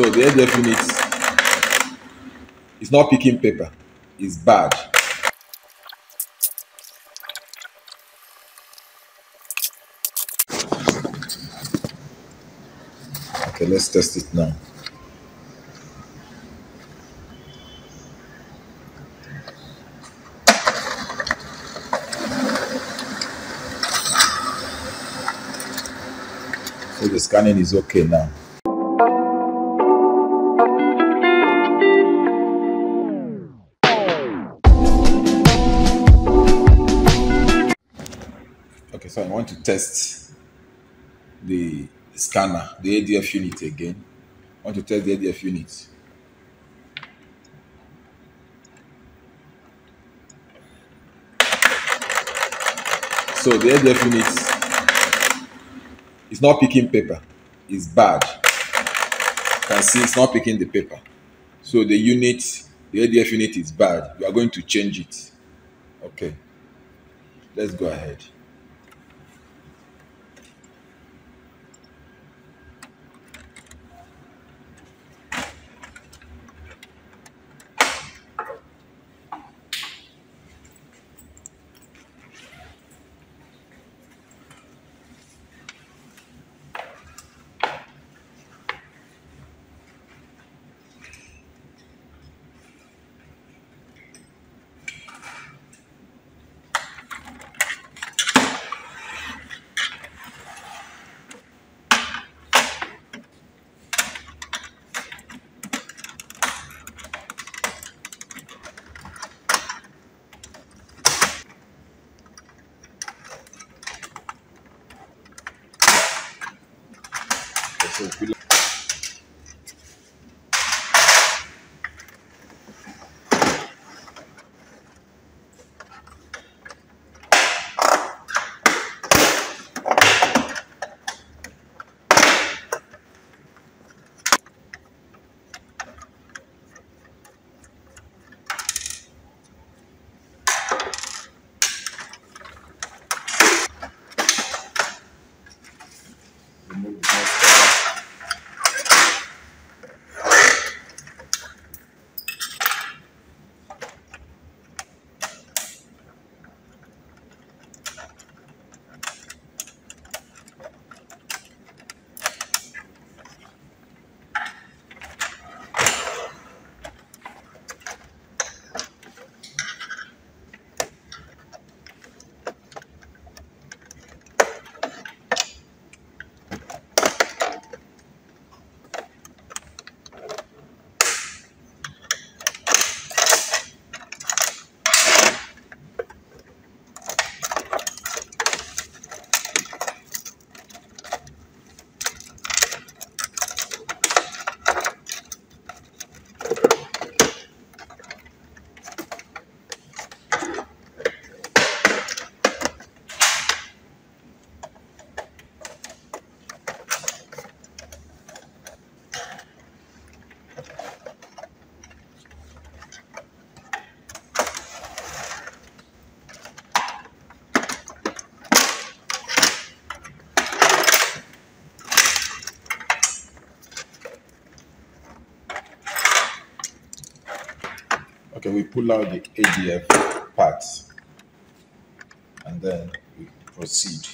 So the ADF unit is not picking paper, it's bad. Okay, let's test it now. So the scanning is okay now. Okay, so I want to test the scanner, the ADF unit again. I want to test the ADF unit. So the ADF unit is not picking paper, it's bad. You can see it's not picking the paper. So the unit, the ADF unit is bad. We are going to change it. Okay, let's go ahead. So remove the mouse cover. Okay, we pull out the ADF parts and then we proceed.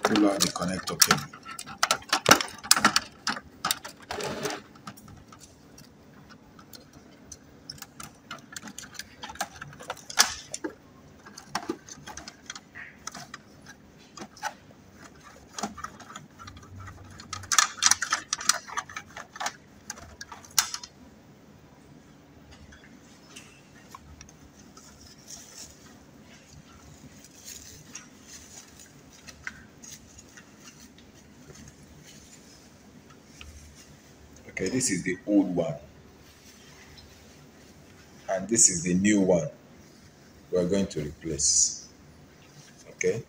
pull out the connector cable. Okay, this is the old one, and this is the new one we're going to replace. Okay.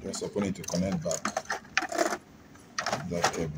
Just open it to connect back that cable.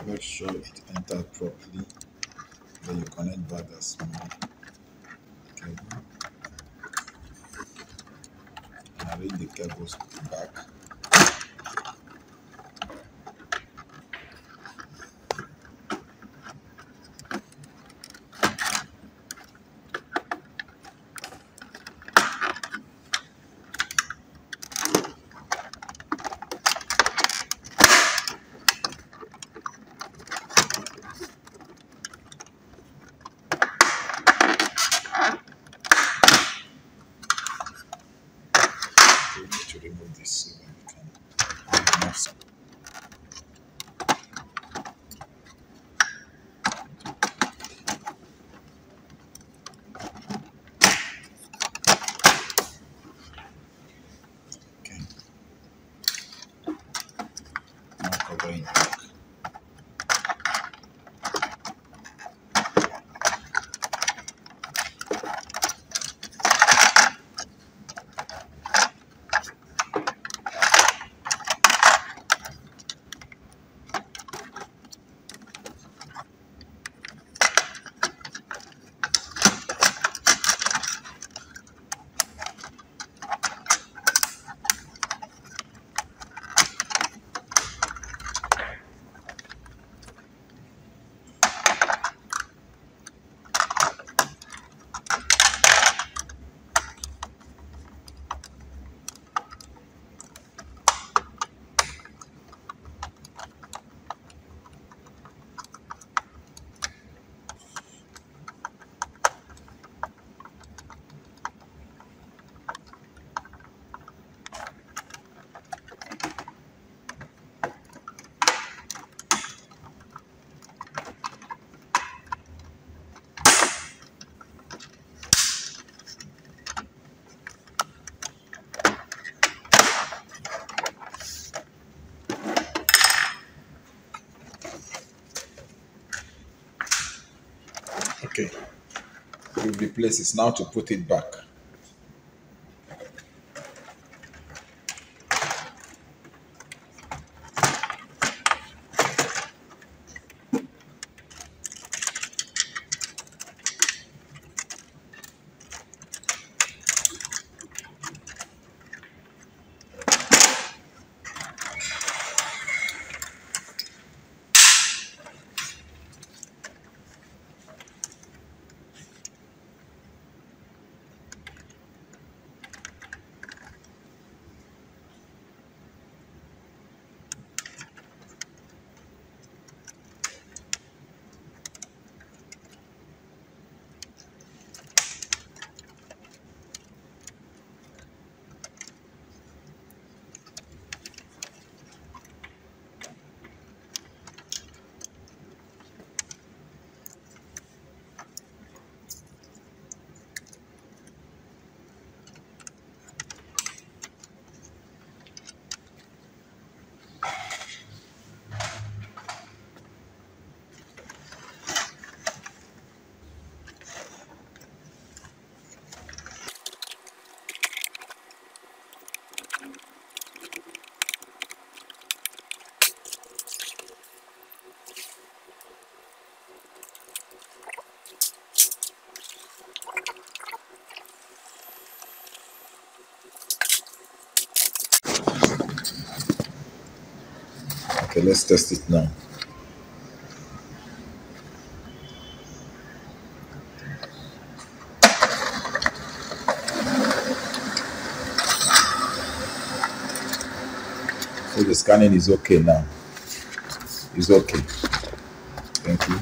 Make sure it entered properly. Then you connect back that small cable and arrange the cables back. We need to remove this so that we can remove some. Okay. Now covering back. Okay. We've replaced it. Now to put it back. Okay, let's test it now. So the scanning is okay now. It's okay. Thank you.